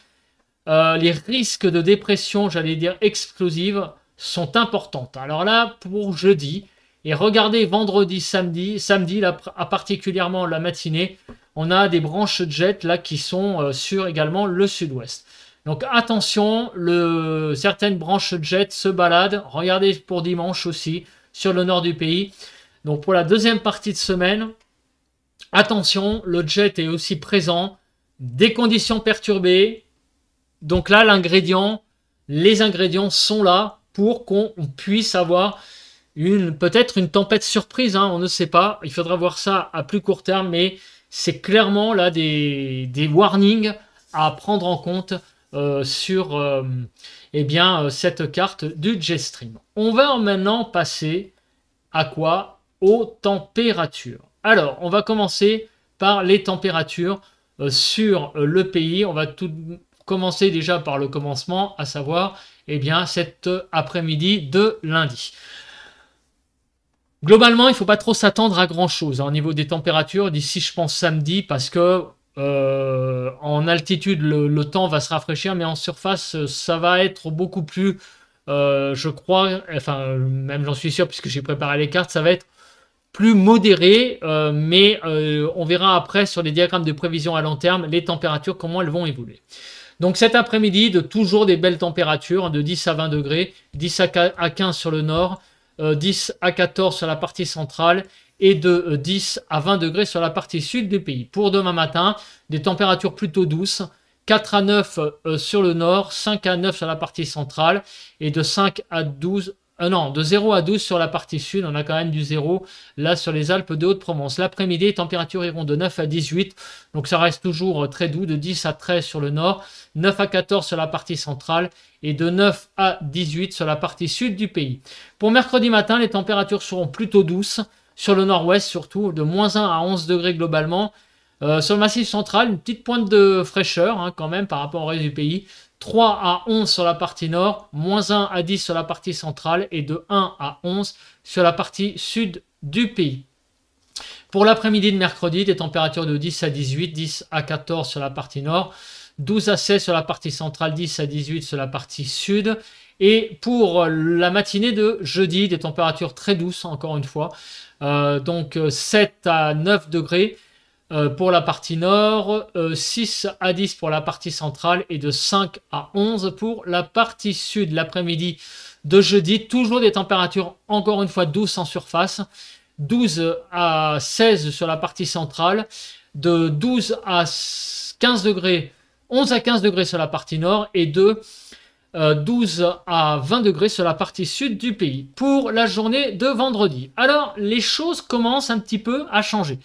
les risques de dépression, j'allais dire explosive, sont importantes. Alors là, pour jeudi, et regardez vendredi, samedi là, particulièrement la matinée, on a des branches jet là qui sont sur également le sud-ouest. Donc attention, certaines branches jet se baladent. Regardez pour dimanche aussi sur le nord du pays. Donc pour la deuxième partie de semaine, attention, le jet est aussi présent. Des conditions perturbées. Donc là, les ingrédients sont là pour qu'on puisse avoir peut-être une tempête surprise. Hein, on ne sait pas. Il faudra voir ça à plus court terme, mais c'est clairement là des warnings à prendre en compte sur cette carte du Jetstream. On va maintenant passer à quoi? Aux températures. Alors, on va commencer par les températures sur le pays. On va tout commencer déjà par le commencement, à savoir cet après-midi de lundi. Globalement, il ne faut pas trop s'attendre à grand-chose au niveau des températures d'ici, je pense, samedi, parce que en altitude, le temps va se rafraîchir, mais en surface, ça va être beaucoup plus, je crois, enfin, même j'en suis sûr, puisque j'ai préparé les cartes, ça va être plus modéré, mais on verra après sur les diagrammes de prévision à long terme, les températures, comment elles vont évoluer. Donc cet après-midi, toujours des belles températures, de 10 à 20 degrés, 10 à 15 sur le nord, 10 à 14 sur la partie centrale, et de 10 à 20 degrés sur la partie sud du pays. Pour demain matin, des températures plutôt douces, 4 à 9 sur le nord, 5 à 9 sur la partie centrale et de 5 à 12 non, de 0 à 12 sur la partie sud, on a quand même du 0 là sur les Alpes de Haute-Provence. L'après-midi, les températures iront de 9 à 18, donc ça reste toujours très doux, de 10 à 13 sur le nord, 9 à 14 sur la partie centrale et de 9 à 18 sur la partie sud du pays. Pour mercredi matin, les températures seront plutôt douces, sur le nord-ouest surtout, de moins 1 à 11 degrés globalement. Sur le massif central, une petite pointe de fraîcheur quand même par rapport au reste du pays. 3 à 11 sur la partie nord, moins 1 à 10 sur la partie centrale et de 1 à 11 sur la partie sud du pays. Pour l'après-midi de mercredi, des températures de 10 à 18, 10 à 14 sur la partie nord, 12 à 16 sur la partie centrale, 10 à 18 sur la partie sud. Et pour la matinée de jeudi, des températures très douces encore une fois, donc 7 à 9 degrés. Pour la partie nord, 6 à 10 pour la partie centrale et de 5 à 11 pour la partie sud. L'après-midi de jeudi, toujours des températures encore une fois douces en surface, 12 à 16 sur la partie centrale, de 12 à 15 degrés, 11 à 15 degrés sur la partie nord et de 12 à 20 degrés sur la partie sud du pays. Pour la journée de vendredi, alors les choses commencent un petit peu à changer.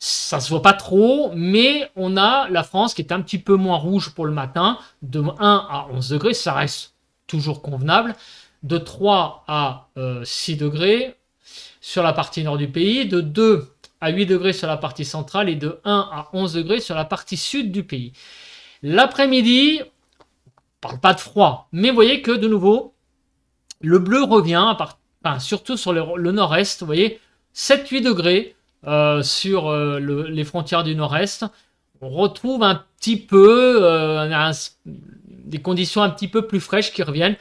Ça se voit pas trop, mais on a la France qui est un petit peu moins rouge pour le matin, de 1 à 11 degrés, ça reste toujours convenable, de 3 à 6 degrés sur la partie nord du pays, de 2 à 8 degrés sur la partie centrale et de 1 à 11 degrés sur la partie sud du pays. L'après-midi, on parle pas de froid, mais vous voyez que de nouveau, le bleu revient, surtout sur le nord-est, vous voyez, 7-8 degrés, sur les frontières du nord-est, on retrouve un petit peu des conditions un petit peu plus fraîches qui reviennent,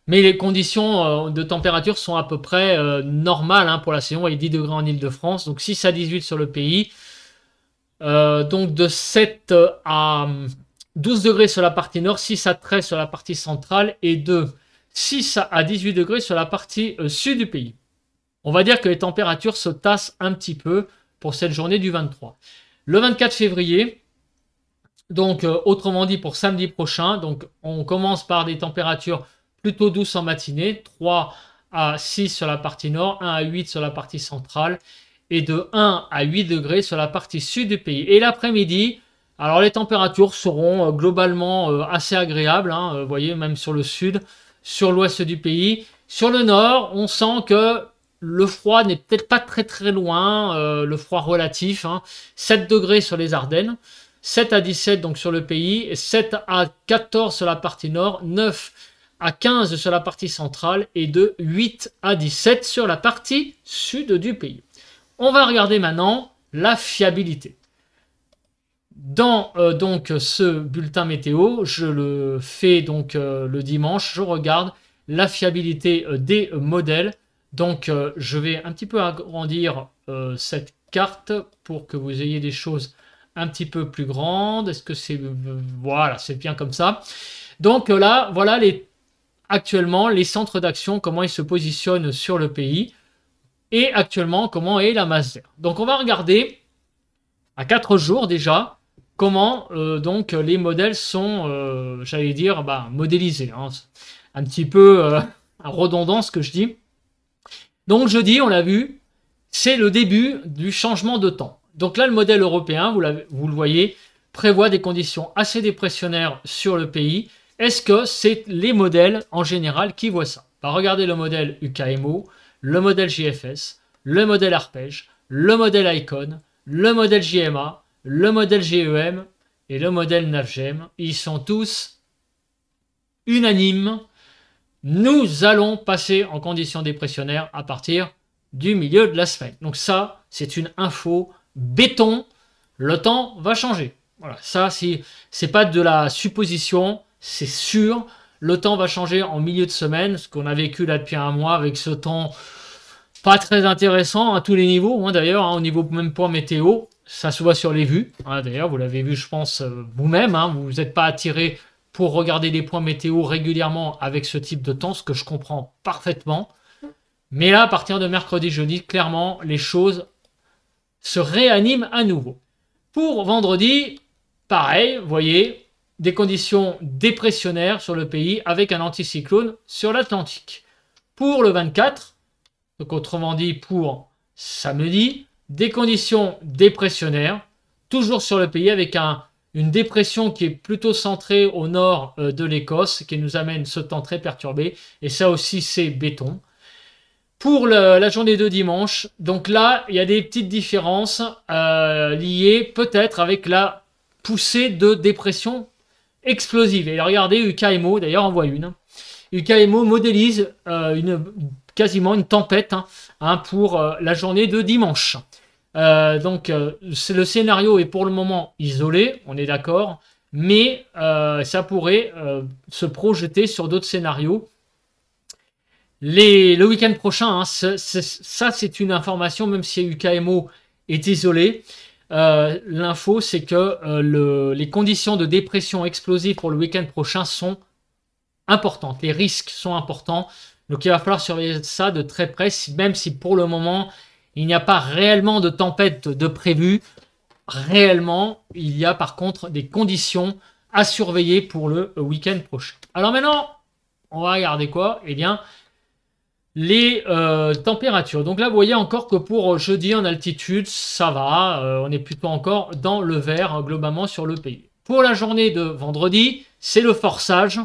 mais les conditions de température sont à peu près normales pour la saison, et 10 degrés en Ile-de-France, donc 6 à 18 sur le pays, donc de 7 à 12 degrés sur la partie nord, 6 à 13 sur la partie centrale et de 6 à 18 degrés sur la partie sud du pays. On va dire que les températures se tassent un petit peu pour cette journée du 23. Le 24 février, donc autrement dit pour samedi prochain, donc on commence par des températures plutôt douces en matinée, 3 à 6 sur la partie nord, 1 à 8 sur la partie centrale et de 1 à 8 degrés sur la partie sud du pays. Et l'après-midi, alors les températures seront globalement assez agréables, vous voyez, même sur le sud, sur l'ouest du pays. Sur le nord, on sent que le froid n'est peut-être pas très loin, le froid relatif, 7 degrés sur les Ardennes, 7 à 17 donc sur le pays, 7 à 14 sur la partie nord, 9 à 15 sur la partie centrale et de 8 à 17 sur la partie sud du pays. On va regarder maintenant la fiabilité. Dans donc ce bulletin météo, je le fais donc le dimanche, je regarde la fiabilité des modèles. Donc, je vais un petit peu agrandir cette carte pour que vous ayez des choses un petit peu plus grandes. Est-ce que c'est... voilà, c'est bien comme ça. Donc là, voilà actuellement les centres d'action, comment ils se positionnent sur le pays. Et actuellement, comment est la masse d'air. Donc, on va regarder à 4 jours déjà comment donc les modèles sont, j'allais dire, modélisés. Un petit peu redondant ce que je dis. Donc jeudi, on l'a vu, c'est le début du changement de temps. Donc là, le modèle européen, vous le voyez, prévoit des conditions assez dépressionnaires sur le pays. Est-ce que c'est les modèles en général qui voient ça? Regardez le modèle UKMO, le modèle JFS, le modèle Arpège, le modèle ICON, le modèle JMA, le modèle GEM et le modèle NAVGEM. Ils sont tous unanimes. Nous allons passer en conditions dépressionnaires à partir du milieu de la semaine. Donc ça, c'est une info béton. Le temps va changer. Voilà, ça, c'est pas de la supposition, c'est sûr. Le temps va changer en milieu de semaine, ce qu'on a vécu là depuis un mois avec ce temps pas très intéressant à tous les niveaux. D'ailleurs, au niveau même point météo, ça se voit sur les vues. D'ailleurs, vous l'avez vu, je pense, vous-même. Vous n'êtes pas attiré pour regarder les points météo régulièrement avec ce type de temps, ce que je comprends parfaitement. Mais là, à partir de mercredi, jeudi, clairement, les choses se réaniment à nouveau. Pour vendredi, pareil, vous voyez, des conditions dépressionnaires sur le pays avec un anticyclone sur l'Atlantique. Pour le 24, donc autrement dit pour samedi, des conditions dépressionnaires, toujours sur le pays avec une dépression qui est plutôt centrée au nord de l'Écosse, qui nous amène ce temps très perturbé, et ça aussi c'est béton. Pour la journée de dimanche, donc là, il y a des petites différences liées peut-être avec la poussée de dépression explosive. Et regardez, UKMO, d'ailleurs, en voit une. UKMO modélise quasiment une tempête pour la journée de dimanche. Donc, le scénario est pour le moment isolé, on est d'accord, mais ça pourrait se projeter sur d'autres scénarios. Le week-end prochain, ça c'est une information, même si UKMO est isolé. L'info, c'est que les conditions de dépression explosive pour le week-end prochain sont importantes. Les risques sont importants. Donc il va falloir surveiller ça de très près, même si pour le moment, il n'y a pas réellement de tempête de prévu. Réellement, il y a par contre des conditions à surveiller pour le week-end prochain. Alors maintenant, on va regarder quoi? Eh bien, les températures. Donc là, vous voyez encore que pour jeudi en altitude, ça va. On est plutôt encore dans le vert globalement sur le pays. Pour la journée de vendredi, c'est le forçage.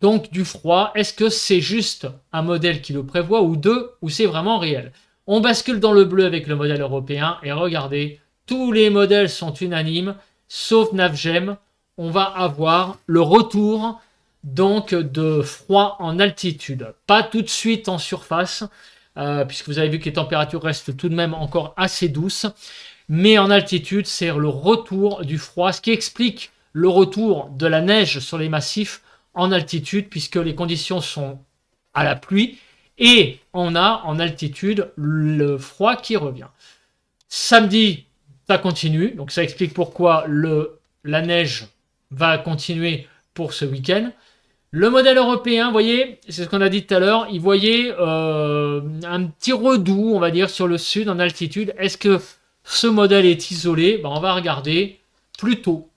Donc du froid. Est-ce que c'est juste un modèle qui le prévoit ou c'est vraiment réel? On bascule dans le bleu avec le modèle européen et regardez, tous les modèles sont unanimes, sauf Navgem. On va avoir le retour donc de froid en altitude. Pas tout de suite en surface, puisque vous avez vu que les températures restent tout de même encore assez douces. Mais en altitude, c'est le retour du froid, ce qui explique le retour de la neige sur les massifs en altitude, puisque les conditions sont à la pluie. Et on a en altitude le froid qui revient. Samedi, ça continue. Donc ça explique pourquoi la neige va continuer pour ce week-end. Le modèle européen, vous voyez, c'est ce qu'on a dit tout à l'heure, il voyait un petit redout, on va dire, sur le sud en altitude. Est-ce que ce modèle est isolé? On va regarder plutôt.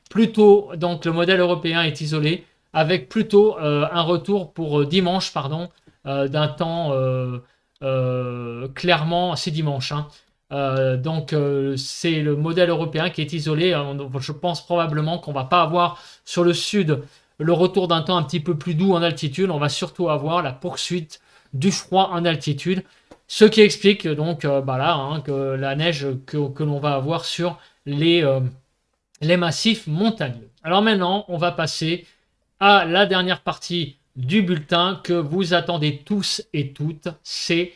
Plutôt, donc le modèle européen est isolé, avec plutôt un retour pour dimanche, pardon, d'un temps clairement, c'est dimanche. Donc c'est le modèle européen qui est isolé. Je pense probablement qu'on ne va pas avoir sur le sud le retour d'un temps un petit peu plus doux en altitude. On va surtout avoir la poursuite du froid en altitude. Ce qui explique donc que la neige que l'on va avoir sur les massifs montagneux. Alors maintenant, on va passer à la dernière partie du bulletin que vous attendez tous et toutes. C'est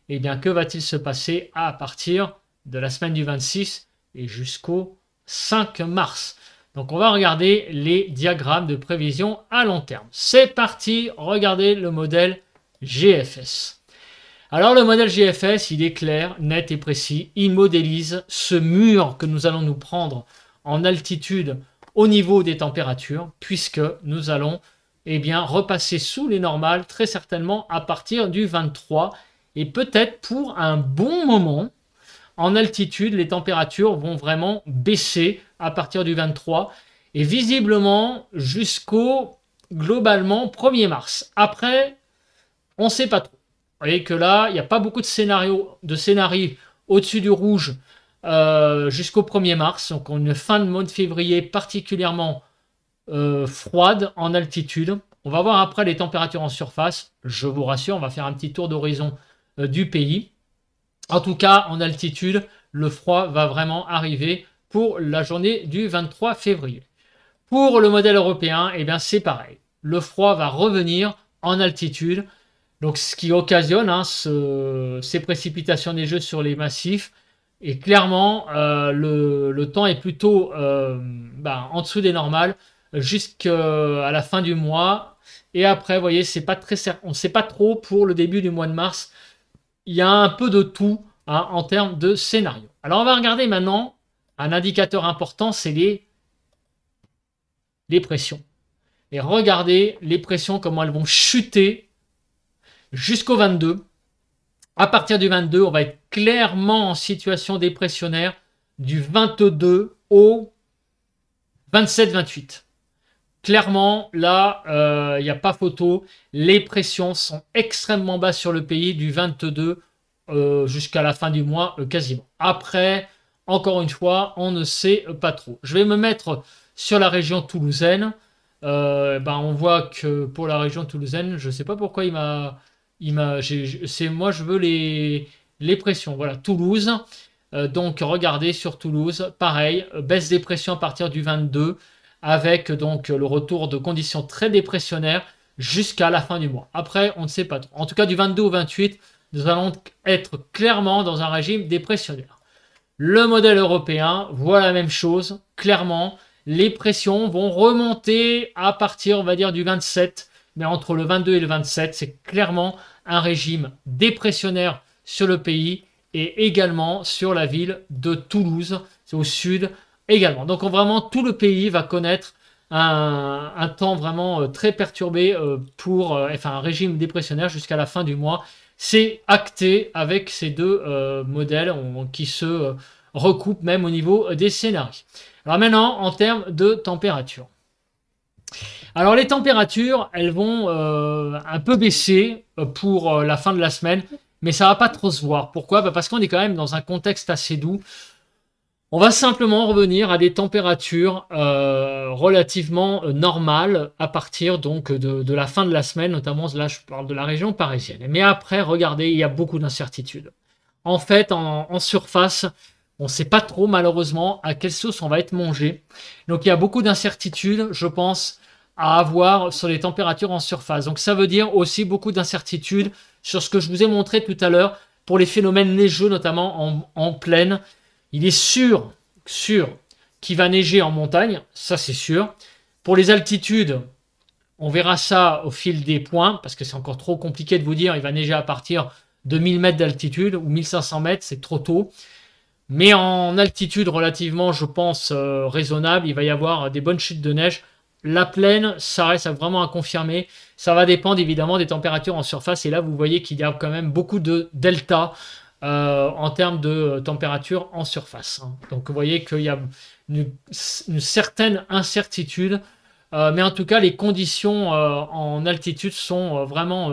que va-t-il se passer à partir de la semaine du 26 et jusqu'au 5 mars. Donc on va regarder les diagrammes de prévision à long terme. C'est parti, regardez le modèle GFS. Alors le modèle GFS, il est clair, net et précis. Il modélise ce mur que nous allons nous prendre en altitude au niveau des températures, puisque nous allons repasser sous les normales très certainement à partir du 23. Et peut-être pour un bon moment, en altitude, les températures vont vraiment baisser à partir du 23 et visiblement jusqu'au globalement 1er mars. Après, on ne sait pas trop. Vous voyez que là, il n'y a pas beaucoup de scénarios au-dessus du rouge jusqu'au 1er mars. Donc, on a une fin de mois de février particulièrement froide en altitude. On va voir après les températures en surface. Je vous rassure, on va faire un petit tour d'horizon du pays. En tout cas, en altitude, le froid va vraiment arriver pour la journée du 23 février. Pour le modèle européen, c'est pareil. Le froid va revenir en altitude. Donc, ce qui occasionne ces précipitations neigeuses sur les massifs. Et clairement, le temps est plutôt en dessous des normales jusqu'à la fin du mois. Et après, vous voyez, on ne sait pas trop pour le début du mois de mars. Il y a un peu de tout en termes de scénario. Alors, on va regarder maintenant un indicateur important, c'est les pressions. Et regardez les pressions, comment elles vont chuter jusqu'au 22. À partir du 22, on va être clairement en situation dépressionnaire du 22 au 27-28. Clairement, là, il n'y a pas photo. Les pressions sont extrêmement basses sur le pays du 22 jusqu'à la fin du mois, quasiment. Après, encore une fois, on ne sait pas trop. Je vais me mettre sur la région toulousaine. On voit que pour la région toulousaine, je ne sais pas pourquoi moi, je veux les pressions. Voilà, Toulouse. Donc, regardez sur Toulouse, pareil, baisse des pressions à partir du 22, avec donc le retour de conditions très dépressionnaires jusqu'à la fin du mois. Après, on ne sait pas trop. En tout cas, du 22 au 28, nous allons être clairement dans un régime dépressionnaire. Le modèle européen voit la même chose, clairement. Les pressions vont remonter à partir, on va dire, du 27, mais entre le 22 et le 27, c'est clairement un régime dépressionnaire sur le pays et également sur la ville de Toulouse, c'est au sud également. Donc vraiment, tout le pays va connaître un temps vraiment très perturbé un régime dépressionnaire jusqu'à la fin du mois. C'est acté avec ces deux modèles qui se recoupent même au niveau des scénarios. Alors maintenant, en termes de température. Alors les températures, elles vont un peu baisser pour la fin de la semaine, mais ça va pas trop se voir. Pourquoi? Parce qu'on est quand même dans un contexte assez doux. On va simplement revenir à des températures relativement normales à partir donc de la fin de la semaine, notamment là je parle de la région parisienne. Mais après, regardez, il y a beaucoup d'incertitudes. En fait, en surface, on ne sait pas trop malheureusement à quelle sauce on va être mangé. Donc il y a beaucoup d'incertitudes, je pense, à avoir sur les températures en surface. Donc ça veut dire aussi beaucoup d'incertitudes sur ce que je vous ai montré tout à l'heure pour les phénomènes neigeux, notamment en plaine. Il est sûr qu'il va neiger en montagne, ça c'est sûr. Pour les altitudes, on verra ça au fil des points, parce que c'est encore trop compliqué de vous dire, il va neiger à partir de 1000 mètres d'altitude ou 1500 mètres, c'est trop tôt. Mais en altitude relativement, je pense, raisonnable, il va y avoir des bonnes chutes de neige. La plaine, ça reste vraiment à confirmer. Ça va dépendre évidemment des températures en surface. Et là, vous voyez qu'il y a quand même beaucoup de delta en termes de température en surface. Donc vous voyez qu'il y a une certaine incertitude. Mais en tout cas, les conditions en altitude sont vraiment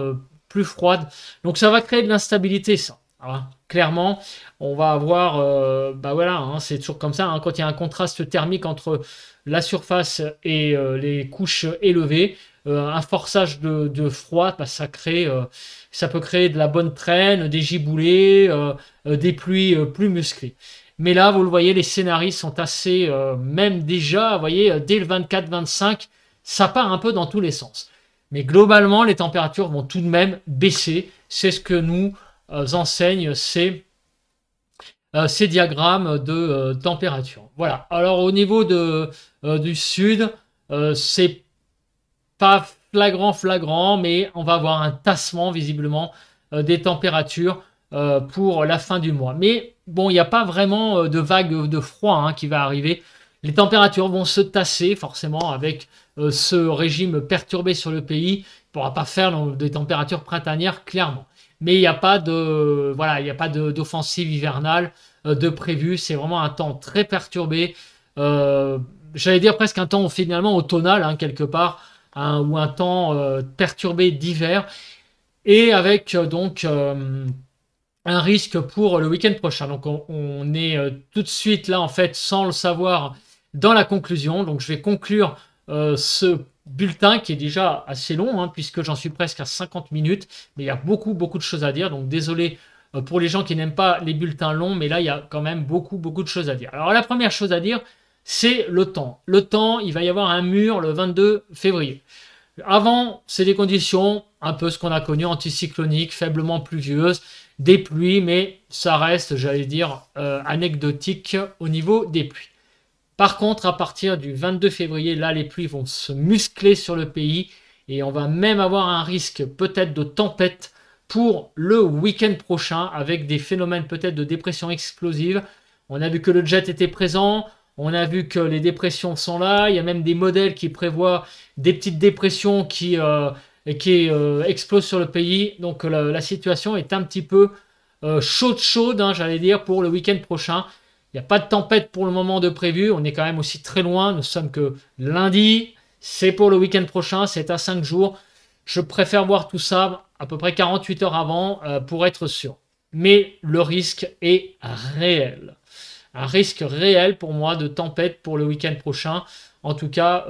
plus froides. Donc ça va créer de l'instabilité, ça. Voilà. Clairement, on va avoir, c'est toujours comme ça, quand il y a un contraste thermique entre la surface et les couches élevées, un forçage de froid, ça peut créer de la bonne traîne, des giboulées, des pluies plus musclées. Mais là, vous le voyez, les scénarios sont assez, même déjà, vous voyez, dès le 24-25, ça part un peu dans tous les sens. Mais globalement, les températures vont tout de même baisser. C'est ce que nous enseignent ces diagrammes de température. Voilà. Alors au niveau du sud, c'est pas flagrant, mais on va avoir un tassement visiblement des températures pour la fin du mois. Mais bon, il n'y a pas vraiment de vague de froid qui va arriver. Les températures vont se tasser forcément avec ce régime perturbé sur le pays. Il ne pourra pas faire des températures printanières clairement. Mais il n'y a pas d'offensive hivernale de prévu. C'est vraiment un temps très perturbé. J'allais dire presque un temps finalement automnal, quelque part, ou un temps perturbé d'hiver. Et avec donc un risque pour le week-end prochain. Donc on est tout de suite là, en fait, sans le savoir, dans la conclusion. Donc je vais conclure ce bulletin qui est déjà assez long, puisque j'en suis presque à 50 minutes, mais il y a beaucoup de choses à dire, donc désolé pour les gens qui n'aiment pas les bulletins longs, mais là il y a quand même beaucoup de choses à dire. Alors la première chose à dire, c'est le temps. Le temps, il va y avoir un mur le 22 février. Avant, c'est des conditions un peu ce qu'on a connu, anticycloniques, faiblement pluvieuses, des pluies, mais ça reste, j'allais dire, anecdotique au niveau des pluies. Par contre, à partir du 22 février, là, les pluies vont se muscler sur le pays et on va même avoir un risque peut-être de tempête pour le week-end prochain avec des phénomènes peut-être de dépression explosive. On a vu que le jet était présent, on a vu que les dépressions sont là, il y a même des modèles qui prévoient des petites dépressions qui qui explose sur le pays. Donc la situation est un petit peu chaude, hein, j'allais dire, pour le week-end prochain. Il n'y a pas de tempête pour le moment de prévu. On est quand même aussi très loin. Nous sommes que lundi. C'est pour le week-end prochain. C'est à 5 jours. Je préfère voir tout ça à peu près 48 heures avant pour être sûr. Mais le risque est réel. Un risque réel pour moi de tempête pour le week-end prochain. En tout cas,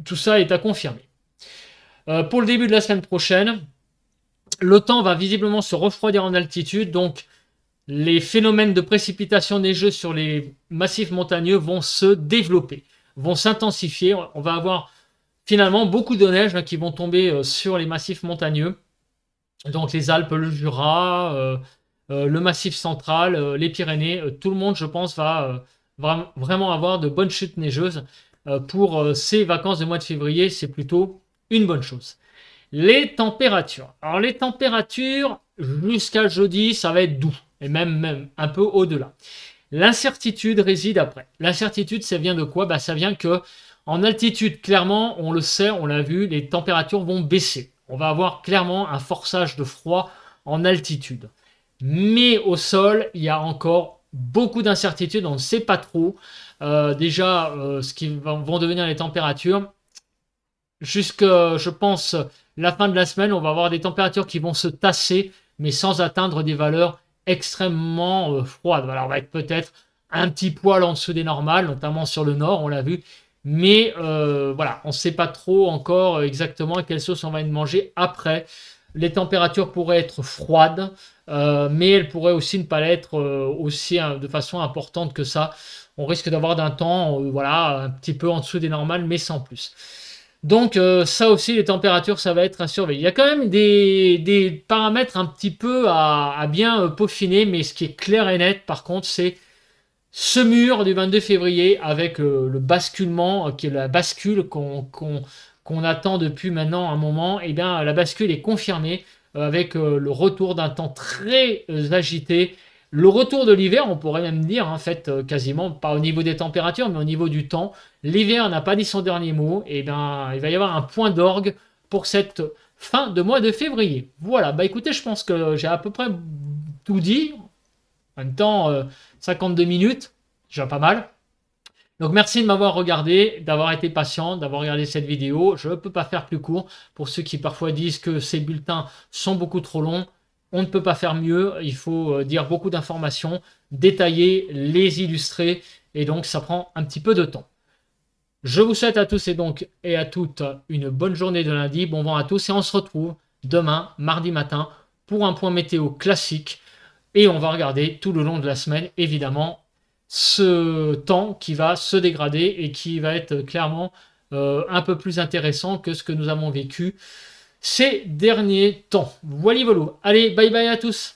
tout ça est à confirmer. Pour le début de la semaine prochaine, le temps va visiblement se refroidir en altitude. Donc, les phénomènes de précipitation neigeuses sur les massifs montagneux vont se développer, vont s'intensifier. On va avoir finalement beaucoup de neige qui vont tomber sur les massifs montagneux. Donc les Alpes, le Jura, le Massif central, les Pyrénées, tout le monde, je pense, va vraiment avoir de bonnes chutes neigeuses. Pour ces vacances de mois de février, c'est plutôt une bonne chose. Les températures. Alors les températures, jusqu'à jeudi, ça va être doux, et même un peu au-delà. L'incertitude réside après. L'incertitude, ça vient de quoi? Ça vient que en altitude, clairement, on le sait, on l'a vu, les températures vont baisser. On va avoir clairement un forçage de froid en altitude. Mais au sol, il y a encore beaucoup d'incertitudes, on ne sait pas trop. Déjà, ce qui vont devenir les températures. Jusqu'à, je pense, la fin de la semaine, on va avoir des températures qui vont se tasser, mais sans atteindre des valeurs extrêmement froides. Voilà, on va être peut-être un petit poil en dessous des normales, notamment sur le nord, on l'a vu. Mais voilà, on ne sait pas trop encore exactement à quelle sauce on va manger après. Les températures pourraient être froides, mais elles pourraient aussi ne pas l'être aussi de façon importante que ça. On risque d'avoir d'un temps voilà, un petit peu en dessous des normales, mais sans plus. Donc ça aussi, les températures, ça va être à surveiller. Il y a quand même des paramètres un petit peu à bien peaufiner, mais ce qui est clair et net, par contre, c'est ce mur du 22 février avec le basculement, qui est la bascule qu'on attend depuis maintenant un moment. Et bien, la bascule est confirmée avec le retour d'un temps très agité. Le retour de l'hiver, on pourrait même dire, en fait, quasiment, pas au niveau des températures, mais au niveau du temps. L'hiver n'a pas dit son dernier mot. Et bien, il va y avoir un point d'orgue pour cette fin de mois de février. Voilà, bah écoutez, je pense que j'ai à peu près tout dit. En même temps, 52 minutes, déjà pas mal. Donc merci de m'avoir regardé, d'avoir été patient, d'avoir regardé cette vidéo. Je ne peux pas faire plus court. Pour ceux qui parfois disent que ces bulletins sont beaucoup trop longs, on ne peut pas faire mieux. Il faut dire beaucoup d'informations, détailler, les illustrer. Et donc ça prend un petit peu de temps. Je vous souhaite à tous et à toutes une bonne journée de lundi. Bon vent à tous et on se retrouve demain, mardi matin, pour un point météo classique. Et on va regarder tout le long de la semaine, évidemment, ce temps qui va se dégrader et qui va être clairement un peu plus intéressant que ce que nous avons vécu ces derniers temps. Voilà, allez, bye bye à tous.